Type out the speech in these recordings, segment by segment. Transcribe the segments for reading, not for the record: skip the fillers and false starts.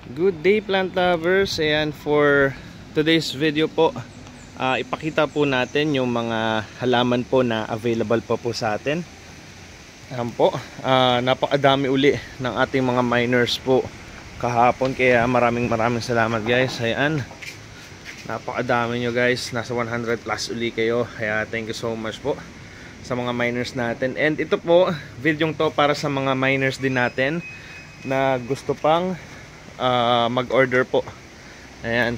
Good day plant lovers. Ayan, for today's video po, ipakita po natin yung mga halaman po na available po sa atin. Ayan po, napakadami uli ng ating mga miners po kahapon, kaya maraming salamat guys. Ayan, napakadami nyo guys, nasa 100 plus uli kayo, kaya thank you so much po sa mga miners natin. And ito po, video to para sa mga miners din natin na gusto pang mag-order po. Ayan,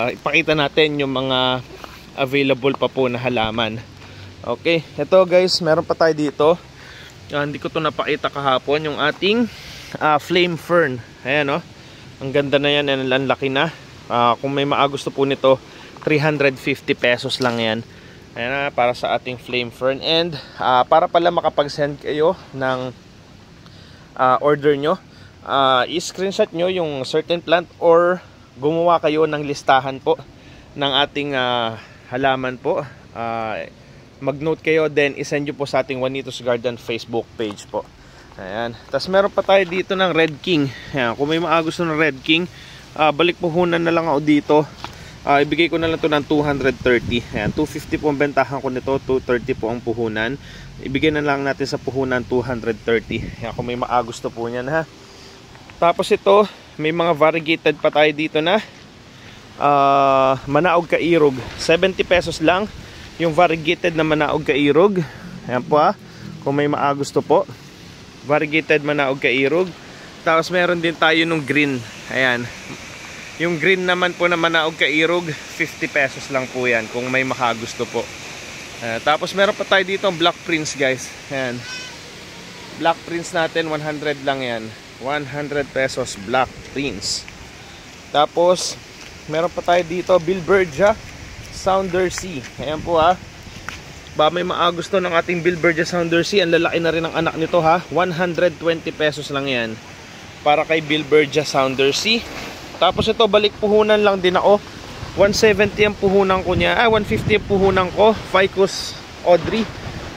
ipakita natin yung mga available pa po na halaman. Okay, ito guys, meron pa tayo dito. Hindi ko to napakita kahapon, yung ating flame fern. Ayan, oh, ang ganda na yan, ang laki na. Kung may maagusto po nito, 350 pesos lang yan. Ayan, para sa ating flame fern. And para pala makapag-send kayo ng order nyo, i-screenshot nyo yung certain plant or gumawa kayo ng listahan po ng ating halaman po. Mag-note kayo, then isend nyo po sa ating Juanitos Garden Facebook page po. Ayan. Tapos meron pa tayo dito ng Red King. Ayan. Kung may maagusto ng Red King, balik puhunan na lang ako dito. Ibigay ko na lang to ng 230. Ayan. 250 po ang bentahan ko nito, 230 po ang puhunan. Ibigay na lang natin sa puhunan 230. Ayan. Kung may maagusto po niyan, ha. Tapos ito, may mga variegated pa tayo dito na Manaog Kairog. 70 pesos lang yung variegated na Manaog Kairog. Ayan po, ha. Kung may maagusto po, variegated Manaog Kairog. Tapos meron din tayo nung green. Ayan, yung green naman po na Manaog Kairog, 50 pesos lang po yan kung may makagusto po. Tapos meron pa tayo dito ang Black Prince guys. Ayan, Black Prince natin, 100 lang yan, 100 pesos Black Prince. Tapos meron pa tayo dito Bilbergia Sounder Sea. Ayan po, ha. Ba may maagusto ng ating Bilbergia Sounder Sea, ang lalaki na rin ang anak nito, ha. 120 pesos lang yan para kay Bilbergia Sounder Sea. Tapos ito, balik puhunan lang din ako. 170 ang puhunan ko niya. 150 ang puhunan ko. Ficus Audrey.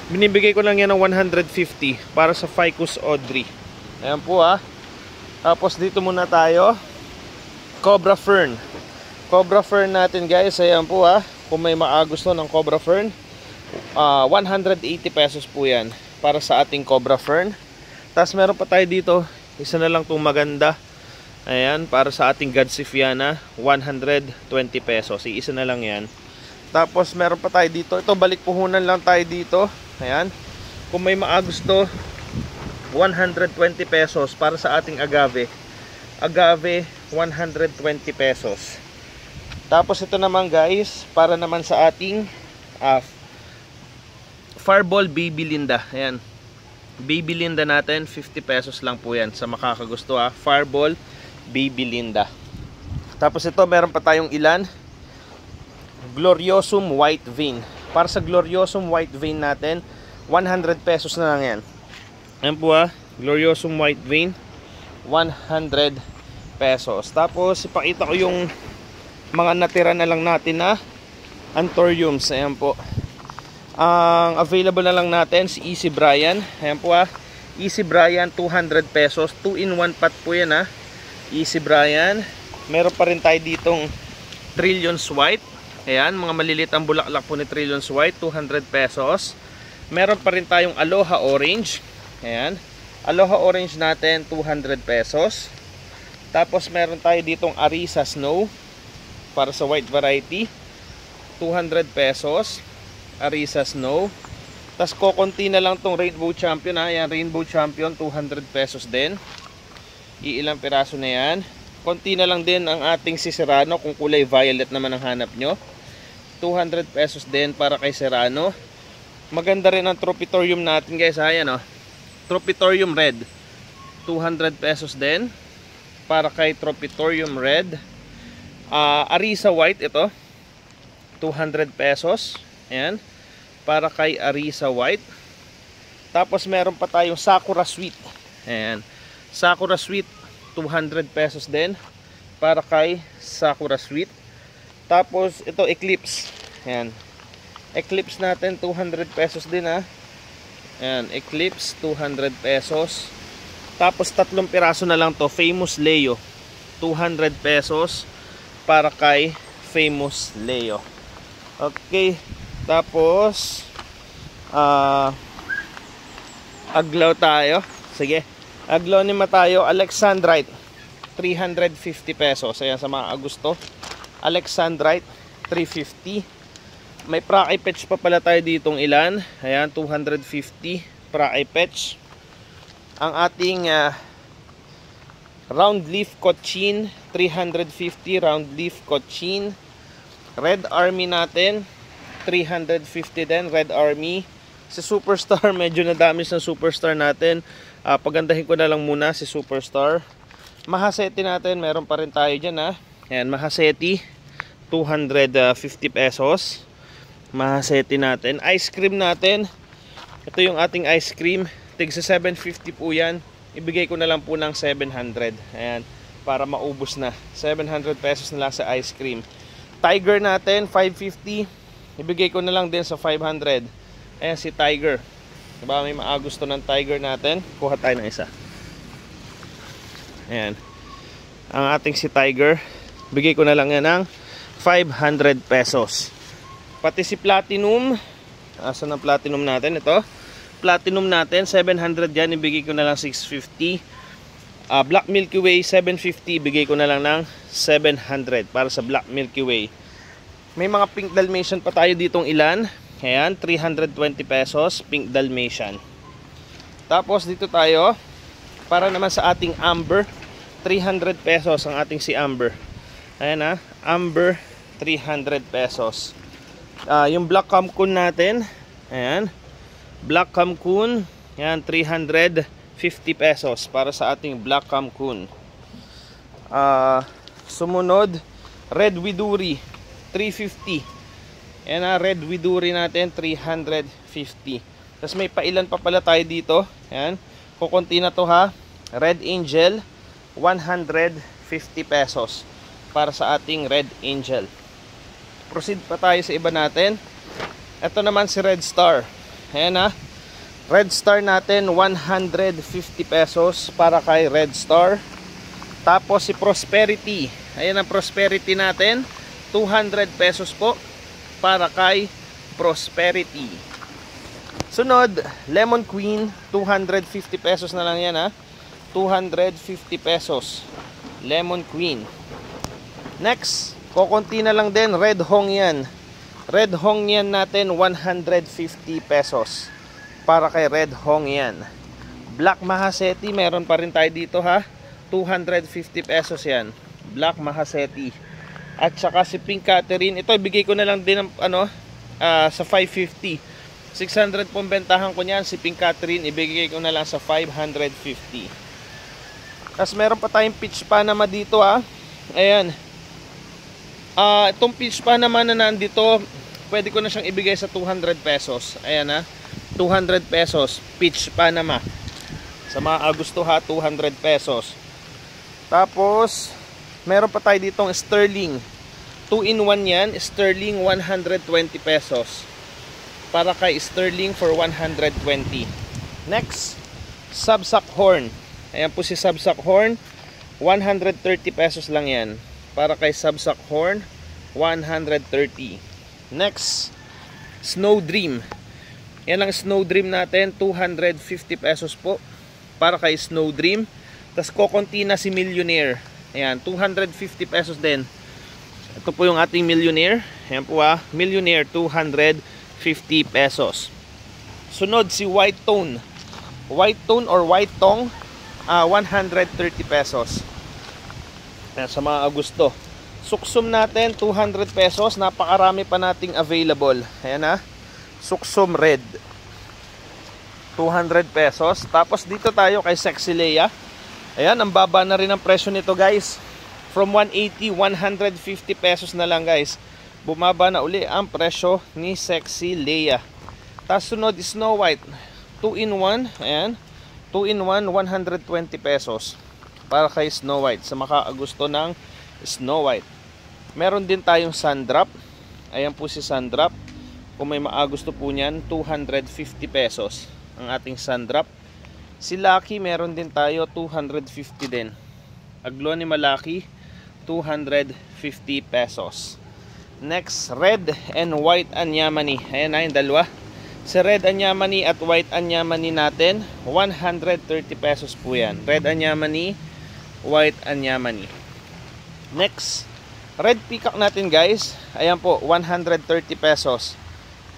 Binibigay ko lang yan ng 150 para sa Ficus Audrey. Ayan po, ha. Tapos dito muna tayo, Cobra Fern. Cobra Fern natin guys, ayan po, ha. Kung may maagusto ng Cobra Fern, 180 pesos po yan para sa ating Cobra Fern. Tapos meron pa tayo dito, isa na lang itong maganda. Ayan, para sa ating Godsiffiana, 120 pesos. Isa na lang yan. Tapos meron pa tayo dito, ito balik puhunan lang tayo dito. Ayan, kung may maagusto, 120 pesos para sa ating agave. Agave, 120 pesos. Tapos ito naman guys, para naman sa ating Fireball Baby Linda. Ayan, Baby Linda natin, 50 pesos lang po yan sa makakagusto, ha. Fireball Baby Linda. Tapos ito, meron pa tayong ilan, Gloriosum White Vein. Para sa Gloriosum White Vein natin, 100 pesos na lang yan. Ayan po, ha, Gloriosum White Vein, 100 pesos. Tapos ipakita ko yung mga natira na lang natin na Anthuriums. Ayan po, ang available na lang natin si Easy Brian. Ayan po, ha, Easy Brian, 200 pesos. 2-in-1 pot po yan, ha. Easy Brian. Meron pa rin tayo ditong Trillions White. Ayan, mga malilit ang bulaklak po ni Trillions White, 200 pesos. Meron pa rin tayong Aloha Orange. Ayan, Aloha Orange natin, 200 pesos. Tapos meron tayo ditong Arisa Snow para sa white variety, 200 pesos. Arisa Snow. Tapos kokonti na lang tong Rainbow Champion, ha. Ayan, Rainbow Champion, 200 pesos din. Iilang piraso na yan. Konti na lang din ang ating si Serrano, kung kulay violet naman ang hanap nyo, 200 pesos din para kay Serrano. Maganda rin ang Tropitorium natin guys, ha. Ayan, oh, Tropitorium Red, 200 pesos din para kay Tropitorium Red. Arisa White, ito 200 pesos. Ayan, para kay Arisa White. Tapos meron pa tayong Sakura Sweet. Ayan, Sakura Sweet, 200 pesos din para kay Sakura Sweet. Tapos ito Eclipse. Ayan, Eclipse natin, 200 pesos din, ha. Ayan, Eclipse, 200 pesos. Tapos 3 piraso na lang to, Famous Leo. 200 pesos para kay Famous Leo. Okay. Tapos aglaw tayo. Sige. Aglonema tayo, Alexandrite. 350 pesos. Ayan sa mga Agusto. Alexandrite 350. May Prakai Petch pa pala tayo ditong ilan. Ayan, 250 Prakai Petch. Ang ating round leaf cochin, 350 round leaf cochin. Red Army natin, 350 din, Red Army. Si Superstar, medyo nadami sa Superstar natin. Pagandahin ko na lang muna si Superstar. Mahaseti natin, meron pa rin tayo dyan ha. Ayan, Mahaseti, 250 pesos. Mahaseti natin. Ice cream natin. Ito yung ating ice cream. Tigsa 750 po yan. Ibigay ko na lang po ng 700. Ayan, para maubos na. 700 pesos na lang sa ice cream. Tiger natin, 550. Ibigay ko na lang din sa 500. Ayan si Tiger. Diba may maagusto ng Tiger natin? Kuha tayo ng isa. Ayan. Ang ating si Tiger. Bigay ko na lang yan ng 500 pesos. Pati si Platinum. Asan ang Platinum natin? Ito. Platinum natin, 700 yan. Ibigay ko na lang 650. Black Milky Way, 750. Ibigay ko na lang ng 700 para sa Black Milky Way. May mga Pink Dalmatian pa tayo ditong ilan. Ayan, 320 pesos. Pink Dalmatian. Tapos dito tayo. Para naman sa ating Amber. 300 pesos ang ating si Amber. Ayan ha. Amber, 300 pesos. Yung Black Camcoon natin, ayan, Black Camcoon, ayan, 350 pesos para sa ating Black Camcoon. Sumunod, Red Widuri, 350. Ayan na, Red Widuri natin, 350. Tapos may pailan pa pala tayo dito. Ayan, kukunti na to ha. Red Angel, 150 pesos para sa ating Red Angel. Proceed pa tayo sa iba natin. Ito naman si Red Star. Ayan ha. Red Star natin, 150 pesos para kay Red Star. Tapos si Prosperity. Ayan ang Prosperity natin, 200 pesos po para kay Prosperity. Sunod, Lemon Queen, 250 pesos na lang yan ha. 250 pesos. Lemon Queen. Next, kukunti na lang din, Red Hong Yan. Red Hong Yan natin, 150 pesos para kay Red Hong Yan. Black Mahaseti, meron pa rin tayo dito ha. 250 pesos yan. Black Mahaseti. At saka si Pink Catherine, ito ibigay ko na lang din sa 550. 600 pong bentahan ko niyan. Si Pink Catherine, ibigay ko na lang sa 550. Tapos meron pa tayong Peach Panama dito ha. Ayan. Itong Peach Panama na nandito, pwede ko na siyang ibigay sa 200 pesos. Ayan ha, 200 pesos, Peach Panama. Sa mga Agusto ha, 200 pesos. Tapos, meron pa tayo ditong Sterling. 2-in-1 yan, Sterling 120 pesos. Para kay Sterling for 120. Next, Sabsak Horn. Ayan po si Sabsak Horn, 130 pesos lang yan. Para kay Sabsak Horn, 130. Next, Snow Dream. Yan ang Snow Dream natin, 250 pesos po para kay Snow Dream. Tapos kukunti na si Millionaire. Ayan, 250 pesos din. Ito po yung ating Millionaire. Ayan po ha, Millionaire, 250 pesos. Sunod si White Tone. White Tone or White Tong, 130 pesos. Ayan, sa mga Agusto. Suksum natin, 200 pesos. Napakarami pa nating available. Ayan ha. Suksum Red. 200 pesos. Tapos dito tayo kay Sexy Leia. Ayan, ang baba na rin ang presyo nito guys. From 180, 150 pesos na lang guys. Bumaba na uli ang presyo ni Sexy Leia. Tapos sunod, Snow White. 2-in-1. Ayan. 2-in-1, 120 pesos. Para kay Snow White, sa maka-Agusto ng Snow White. Meron din tayong Sundrop. Ayan po si Sundrop. Kung may maagusto po niyan, 250 pesos ang ating Sundrop. Si Lucky meron din tayo 250 din. Aglonema Lucky 250 pesos. Next, red and white Anyamani. Ayan na yung dalawa. Si red Anyamani at white Anyamani natin, 130 pesos po yan. Red Anyamani, white Anyamani. Next, red peacock natin guys. Ayan po, 130 pesos.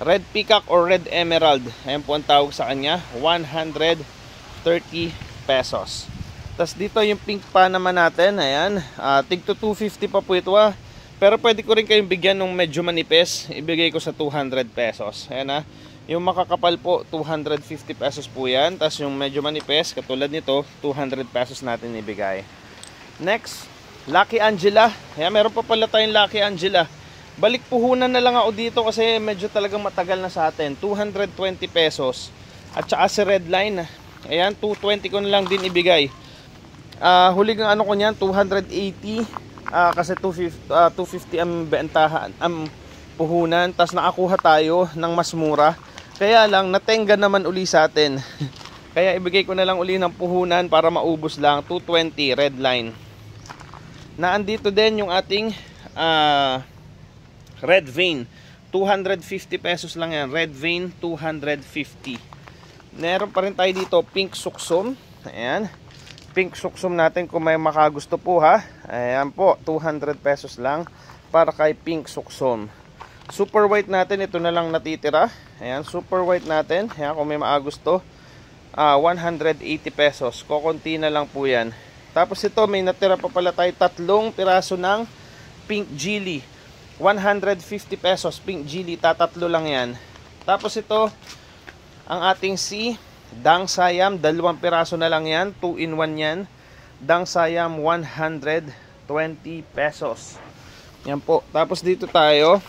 Red peacock or red emerald, ayan po ang tawag sa kanya, 130 pesos. Tapos dito yung pink pa naman natin, ayan, tig to 250 pa po ito Pero pwede ko rin kayong bigyan ng medyo manipis, ibigay ko sa 200 pesos. Ayan yung makakapal po, 250 pesos po yan. Tapos yung medyo manipis, katulad nito, 200 pesos natin ibigay. Next, Lucky Angela. Ayan, meron pa pala tayong Lucky Angela. Balik puhunan na lang ako dito kasi medyo talagang matagal na sa atin. 220 pesos. At saka si Redline, ayan, 220 ko na lang din ibigay. Huling ano ko niyan, 280. Kasi 250 ang bentahan, ang puhunan. Tapos nakakuha tayo ng mas mura. Kaya lang, natenga naman uli sa atin. Kaya ibigay ko na lang uli ng puhunan para maubos lang. 220, Redline. Naandito din yung ating red vein, 250 pesos lang yan. Red vein, 250. Meron pa rin tayo dito, pink suksum. Ayan, pink suksum natin kung may makagusto po Ayan po, 200 pesos lang para kay pink suksum. Super white natin, ito na lang natitira. Ayan, super white natin. Ayan, kung may makagusto, 180 pesos. Kokonti na lang po yan. Tapos ito, may natira pa pala tayo 3 piraso ng pink Geely. 150 pesos, pink Geely, tatatlo lang yan. Tapos ito, ang ating si Dang Sayam, 2 piraso na lang yan, 2 in 1 yan. Dang Sayam, 120 pesos. Yan po. Tapos dito tayo,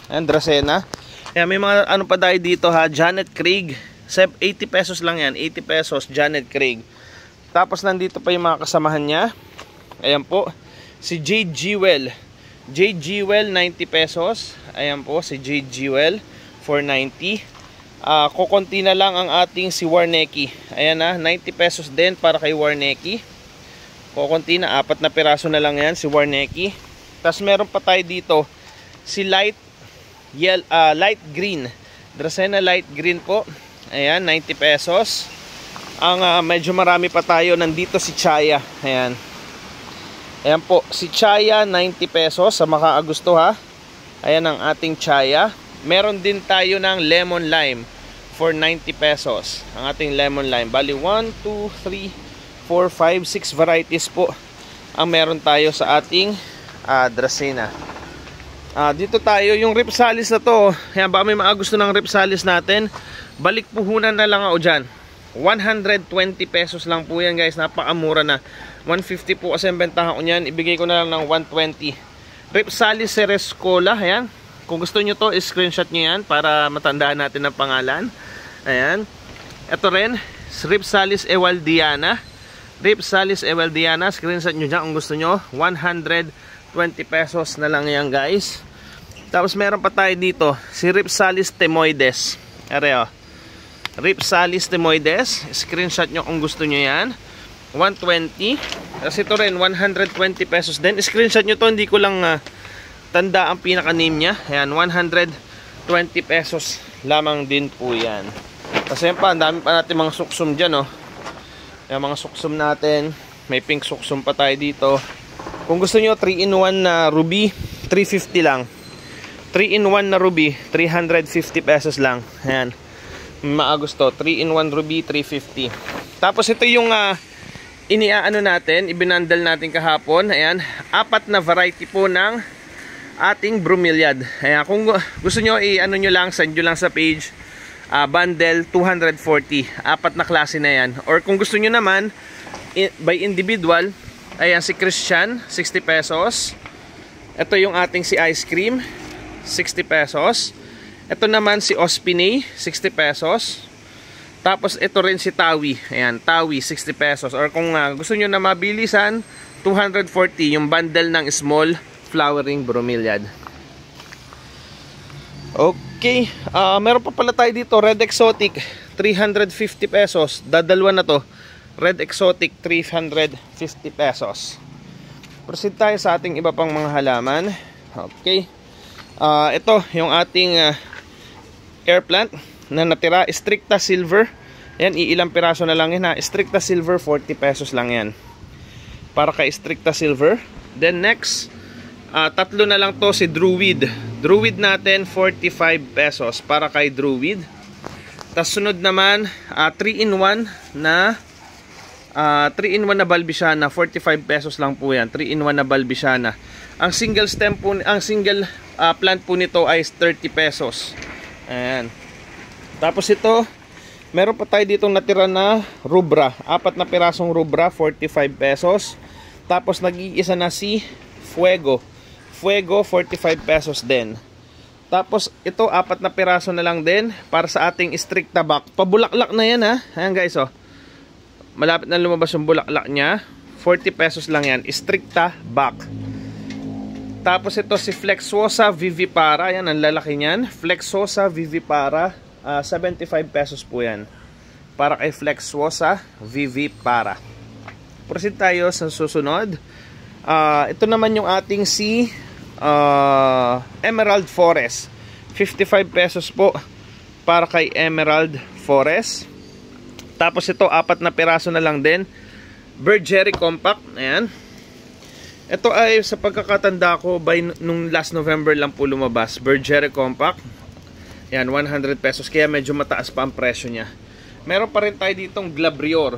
Dracena. Yan, may mga ano pa tayo dito Janet Craig, 80 pesos lang yan, 80 pesos, Janet Craig. Tapos nandito pa yung mga kasamahan niya. Ayan po, si Jade Jewel. Jade Jewel, 90 pesos. Ayan po, si Jade Jewel, 490. Kokonti na lang ang ating si Warneki. Ayan 90 pesos din para kay Warneki. Kokonti na, 4 na piraso na lang yan, si Warneki. Tapos meron pa tayo dito, si light green. Dracena light green po. Ayan, 90 pesos. Ang medyo marami pa tayo, nandito si Chaya. Ayan. Ayan po, si Chaya, 90 pesos sa makaagusto Ayan ang ating Chaya. Meron din tayo ng lemon lime for 90 pesos. Ang ating lemon lime. Bali 1, 2, 3, 4, 5, 6 varieties po ang meron tayo sa ating Dracena. Dito tayo, yung Ripsalis na to. Ayan, baka may maagusto ng Ripsalis natin. Balik puhunan na lang ako dyan. 120 pesos lang po yan guys. Napakamura na. 150 po kasi ang bentahan ko niyan. Ibigay ko na lang ng 120. Ripsalis Cerescola. Ayan. Kung gusto nyo to, screenshot nyo yan para matandaan natin ang pangalan. Ayan. Ito rin, Ripsalis Ewaldiana. Ripsalis Ewaldiana. Screenshot nyo dyan kung gusto nyo. 120 pesos na lang yan guys. Tapos meron pa tayo dito, si Ripsalis Temoides. Areo. Ripsalis Temoides. Screenshot nyo kung gusto nyo yan. 120. Tapos ito rin 120 pesos din. Screenshot nyo to, hindi ko lang tanda ang pinaka name niya. Ayan, 120 pesos lamang din po yan. Kasi yan pa, ang dami pa natin mga suksum dyan Ayan, mga suksum natin. May pink suksum pa tayo dito. Kung gusto nyo 3 in 1 na ruby, 350 lang. 3 in 1 na ruby, 350 pesos lang. Ayan, maagusto, 3 in 1 ruby, 350. Tapos ito yung iniaano natin, ibinandal natin kahapon. Ayan, 4 na variety po ng ating bromeliad. Ayan, kung gusto nyo, i-ano nyo lang, send nyo lang sa page. Bundle 240. 4 na klase na yan. Or kung gusto nyo naman, by individual, ayan, si Christian, 60 pesos. Ito yung ating si ice cream, 60 pesos. Ito naman si Ospinay, 60 pesos. Tapos ito rin si Tawi. Ayan, Tawi, 60 pesos. Or kung gusto nyo na mabilisan, 240 yung bundle ng small flowering bromeliad. Okay, meron pa pala tayo dito, Red Exotic, 350 pesos. Dadalwa na to. Red Exotic 350 pesos. Proceed tayo sa ating iba pang mga halaman. Okay. Ito yung ating air plant na natira, Stricta Silver. Yan, iilang piraso na lang yan ha. Stricta Silver, 40 pesos lang yan. Para kay Stricta Silver. Then next, tatlo na lang to si Druid. Druid natin, 45 pesos para kay Druid. Tapos sunod naman, 3-in-1 na 3-in-1 na Balbisiana, 45 pesos lang po yan. 3-in-1 na Balbisiana. Ang single stem po, ang single plant po nito ay 30 pesos. Ayan. Tapos ito, meron pa tayo ditong natira na rubra. 4 na pirasong rubra, 45 pesos. Tapos nag-iisa na si Fuego. Fuego, 45 pesos din. Tapos ito, 4 na piraso na lang din para sa ating Stricta back. Pabulaklak na yan ha. Ayan guys oh. Malapit na lumabas yung bulaklak niya. 40 pesos lang yan. Stricta back. Tapos ito si Flexosa Vivipara. Yan, ang lalaki niyan. Flexosa Vivipara. 75 pesos po yan. Para kay Flexosa Vivipara. Proceed tayo sa susunod. Ito naman yung ating si Emerald Forest. 55 pesos po. Para kay Emerald Forest. Tapos ito, 4 na piraso na lang din. Bergerie Compact. Ayan. Ito ay sa pagkakatanda ko, nung last November lang po lumabas. Bergerie Compact. Ayan, 100 pesos. Kaya medyo mataas pa ang presyo niya. Meron pa rin tayo ditong Glabrior.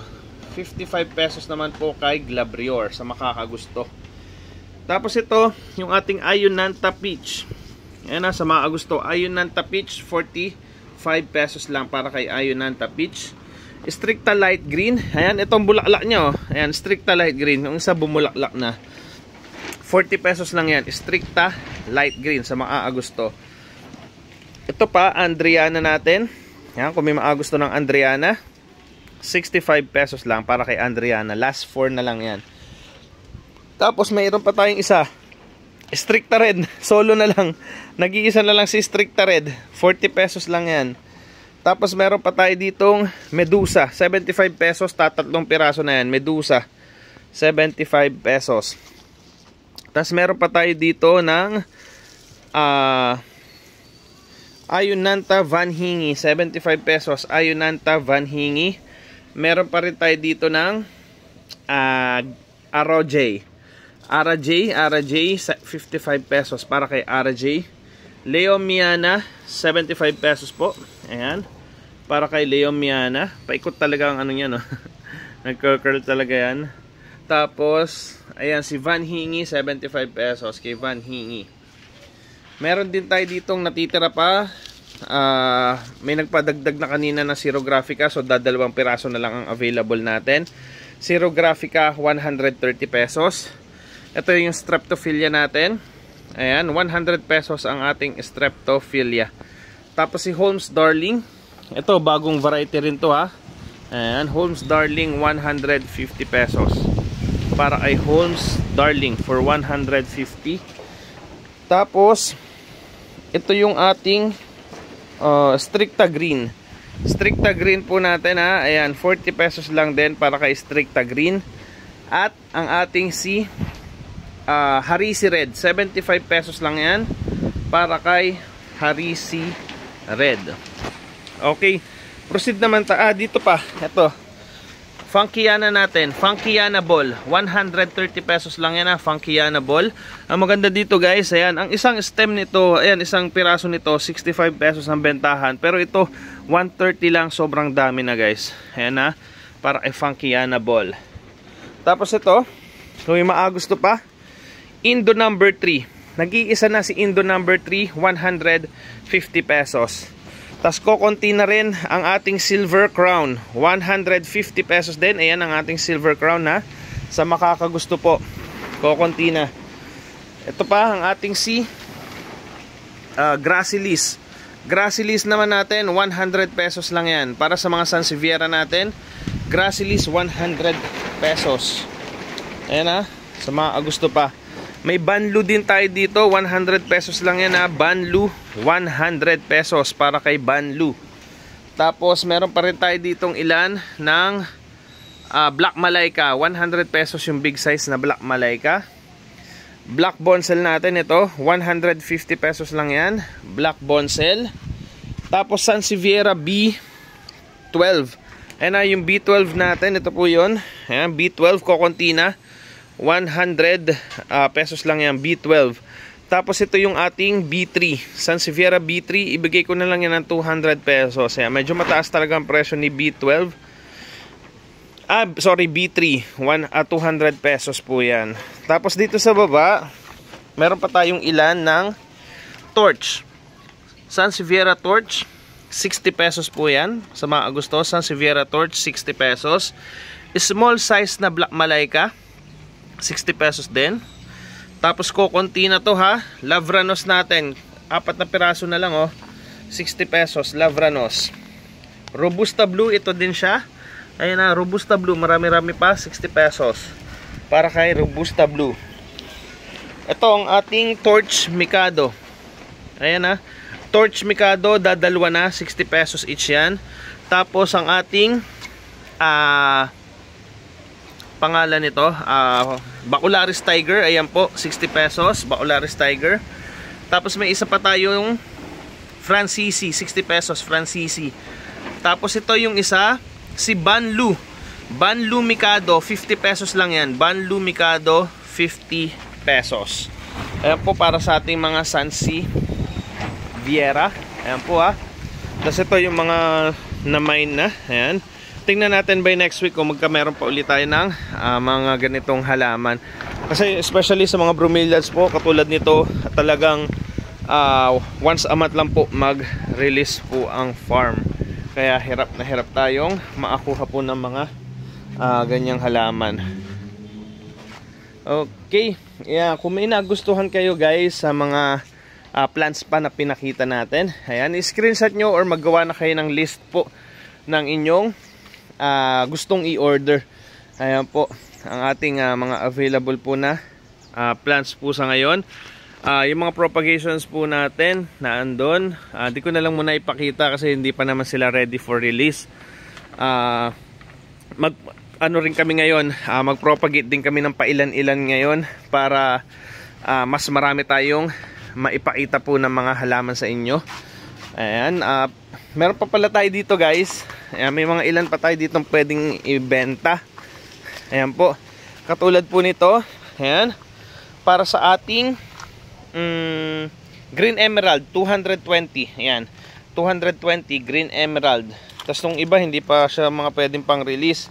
55 pesos naman po kay Glabrior sa makakagusto. Tapos ito, yung ating Ayunanta Peach. Ayan na, sa makakagusto. Ayunanta Peach, 45 pesos lang para kay Ayunanta Peach. Stricta Light Green. Ayan, itong bulaklak niya oh. Ayan, Stricta Light Green. Yung isa bumulaklak na. 40 pesos lang yan. Stricta Light Green sa makakagusto. Ito pa, Andriana natin. Ayan, kung may makakagusto ng Andriana, 65 pesos lang para kay Andriana. Last 4 na lang yan. Tapos mayroon pa tayong isa. Stricta Red. Solo na lang. Nag-iisa na lang si Stricta Red. 40 pesos lang yan. Tapos meron pa tayo ditong Medusa, 75 pesos, tatlong piraso na yan. Medusa, 75 pesos. Tapos meron pa tayo dito ng Ayunanta Van Hingi, 75 pesos. Ayunanta Van Hingi. Meron pa rin tayo dito ng RJ. RJ, 55 pesos para kay RJ. Leo Miana, 75 pesos po. Ayan. Para kay Leo Miana. Paikot talaga ang ano niya, no? Nagcurl talaga yan. Tapos, ayan, si Van Hingi, 75 pesos kay Van Hingi. Meron din tayo ditong natitira pa. May nagpadagdag na kanina na Xerographica. So, dadalawang piraso na lang ang available natin. Xerographica, 130 pesos. Ito yung Streptophilia natin. Ayan, 100 pesos ang ating Streptophilia. Tapos si Holmes Darling. Ito, bagong variety rin to ha. Ayan, Holmes Darling, 150 pesos. Para kay Holmes Darling for 150. Tapos, ito yung ating Stricta Green. Stricta Green po natin ha. Ayan, 40 pesos lang din para kay Stricta Green. At ang ating si Harisi Red, 75 pesos lang yan para kay Harisi Red. Okay, proceed naman dito pa, ito Funkiana natin, Funkiana Ball, 130 pesos lang yan ha, Funkiana Ball. Ang maganda dito guys, ayan, ang isang stem nito, ayan, isang piraso nito, 65 pesos ang bentahan. Pero ito, 130 lang, sobrang dami na guys. Ayan ha, para kay Funkiana Ball. Tapos ito, kung may maagusto pa, Indo number 3. Nag-iisa na si Indo number 3, 150 pesos. Tapos kokonti na rin ang ating Silver Crown, 150 pesos din. Ayan ang ating Silver Crown ha. Sa makakagusto po, kokonti na. Ito pa ang ating si Gracilis. Gracilis naman natin, 100 pesos lang yan. Para sa mga Sansevieria natin, Gracilis 100 pesos. Ayan ha, sa makakagusto pa. May Banlu din tayo dito, 100 pesos lang yan ha. Banlu, 100 pesos para kay Banlu. Tapos meron pa rin tayo ditong ilan ng Black Malaika, 100 pesos yung big size na Black Malaika. Black Bonsel natin ito, 150 pesos lang yan. Black Bonsel. Tapos Sansevieria B12. Ayan na yung B12 natin, ito po yun. Ayan, B12 kokonti na. 100 pesos lang yan, B12. Tapos ito yung ating B3, Sansevieria B3, ibigay ko na lang yan ng 200 pesos. Ayan, medyo mataas talaga ang presyo ni B12. B3, 200 pesos po yan. Tapos dito sa baba, meron pa tayong ilan ng torch. Sansevieria torch, 60 pesos po yan. Sa mga gusto, Sansevieria torch, 60 pesos. Small size na Black Malaika, 60 pesos din. Tapos kokonti na to ha. Lavranos natin, 4 na piraso na lang oh. 60 pesos, Lavranos. Robusta Blue, ito din siya. Ayan na, Robusta Blue, marami-rami pa, 60 pesos. Para kay Robusta Blue. Ito ang ating Torch Mikado. Ayan na, Torch Mikado, dadalwa na, 60 pesos each yan. Tapos ang ating pangalan nito, Bacularis Tiger, ayan po, 60 pesos, Bacularis Tiger. Tapos may isa pa tayong Francisi, 60 pesos, Francisi. Tapos ito yung isa, si Banlu. Banlu Mikado, 50 pesos lang yan. Banlu Mikado, 50 pesos. Ayan po para sa ating mga Sansevieria. Ayan po ha. Tapos ito yung mga na-mine na. Ayan. Tingnan natin by next week kung magkameron pa ulit tayo ng mga ganitong halaman. Kasi especially sa mga bromeliads po, katulad nito, talagang once a month lang po mag-release po ang farm. Kaya hirap na hirap tayong makakuha po ng mga ganyang halaman. Okay, yeah, kung may nagustuhan kayo guys sa mga plants pa na pinakita natin, ayan, i-screenshot nyo or maggawa na kayo ng list po ng inyong gustong i-order. Ayan po ang ating mga available po na plants po sa ngayon. Yung mga propagations po natin na andon, di ko na lang muna ipakita kasi hindi pa naman sila ready for release. Ano rin kami ngayon, mag-propagate din kami ng pailan-ilan ngayon para mas marami tayong maipakita po ng mga halaman sa inyo. Ayan, meron pa pala tayo dito guys. Ayan, may mga ilan pa tayo dito pwedeng ibenta. Ayan po, katulad po nito. Ayan, para sa ating Green Emerald, 220. Ayan, 220 Green Emerald. Tapos nung iba hindi pa siya mga pwedeng pang release.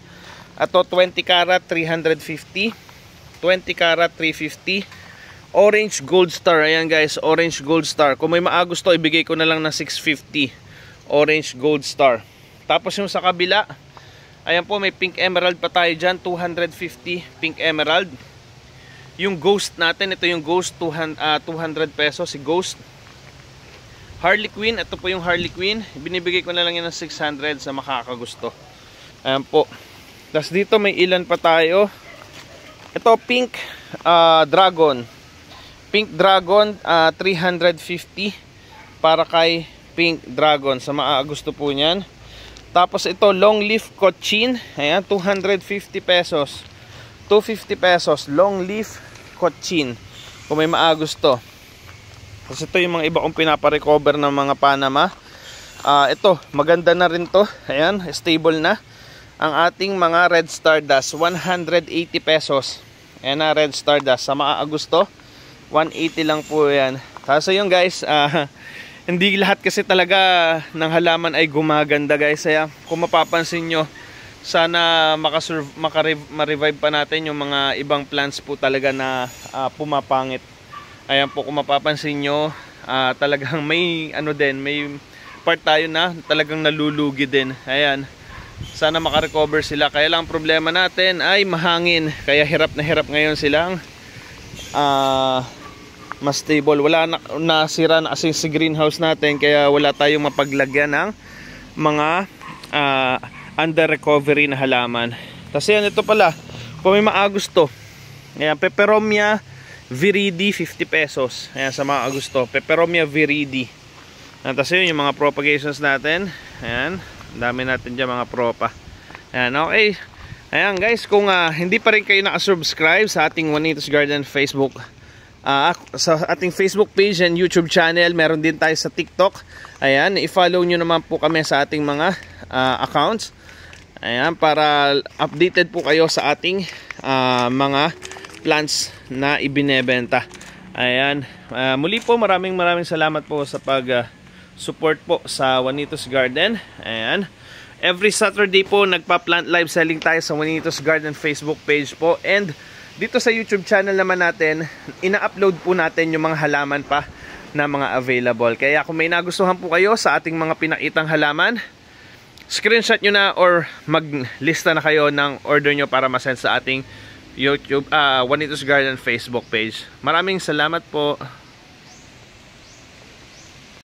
Ato 20 karat 350, 20 karat 350. Orange Gold Star, ayan guys, Orange Gold Star. Kung may maagusto, ibigay ko na lang na 650. Orange Gold Star. Tapos yung sa kabila, ayan po, may Pink Emerald pa tayo dyan, 250 Pink Emerald. Yung Ghost natin, ito yung Ghost, 200 pesos si Ghost. Harley Quinn, ito po yung Harley Quinn. Binibigay ko na lang yan ng 600 sa makakagusto. Ayan po. Tapos dito may ilan pa tayo. Ito Pink Dragon. Pink Dragon, 350 para kay Pink Dragon sa maagusto po niyan. Tapos ito Long Leaf Cochin, ayan, 250 pesos. 250 pesos Long Leaf Cochin kung may maagusto. Tapos ito yung mga iba kong pinaparecover ng mga Panama. Ito, maganda na rin to. Ayan, stable na. Ang ating mga Red Stardust, 180 pesos. Ayan na, Red Stardust. Sa maagusto, 180 lang po yan. Tapos yun guys, hindi lahat kasi talaga ng halaman ay gumaganda guys. Kaya kung mapapansin nyo, sana ma-revive pa natin yung mga ibang plants po talaga na pumapangit. Ayan po, kung mapapansin nyo, talagang may ano din, may part tayo na talagang nalulugi din. Ayan, sana makarecover sila. Kaya lang problema natin ay mahangin. Kaya hirap na hirap ngayon silang mas stable. Wala na, nasira na kasi si greenhouse natin. Kaya wala tayong mapaglagyan ng mga under recovery na halaman. Tapos yan, ito pala, kung may maagusto, ayan, Peperomia Viridi, 50 pesos. Ayan, sa mga gusto, Peperomia Viridi. Tapos yun, yung mga propagations natin. Ayan, dami natin dyan mga propa. Ayan, okay. Ayan guys, kung hindi pa rin kayo nakasubscribe sa ating Juanitos Garden Facebook, sa ating Facebook page and YouTube channel, meron din tayo sa TikTok. Ayan, i-follow nyo naman po kami sa ating mga accounts. Ayan, para updated po kayo sa ating mga plants na ibinebenta. Ayan, muli po maraming salamat po sa pag-support po sa Juanitos Garden. Ayan. Every Saturday po nagpa-plant live selling tayo sa Juanitos Garden Facebook page po. And dito sa YouTube channel naman natin, ina-upload po natin yung mga halaman pa na mga available. Kaya kung may nagustuhan po kayo sa ating mga pinakitang halaman, screenshot nyo na or maglista na kayo ng order nyo para masend sa ating YouTube Juanitos Garden Facebook page. Maraming salamat po.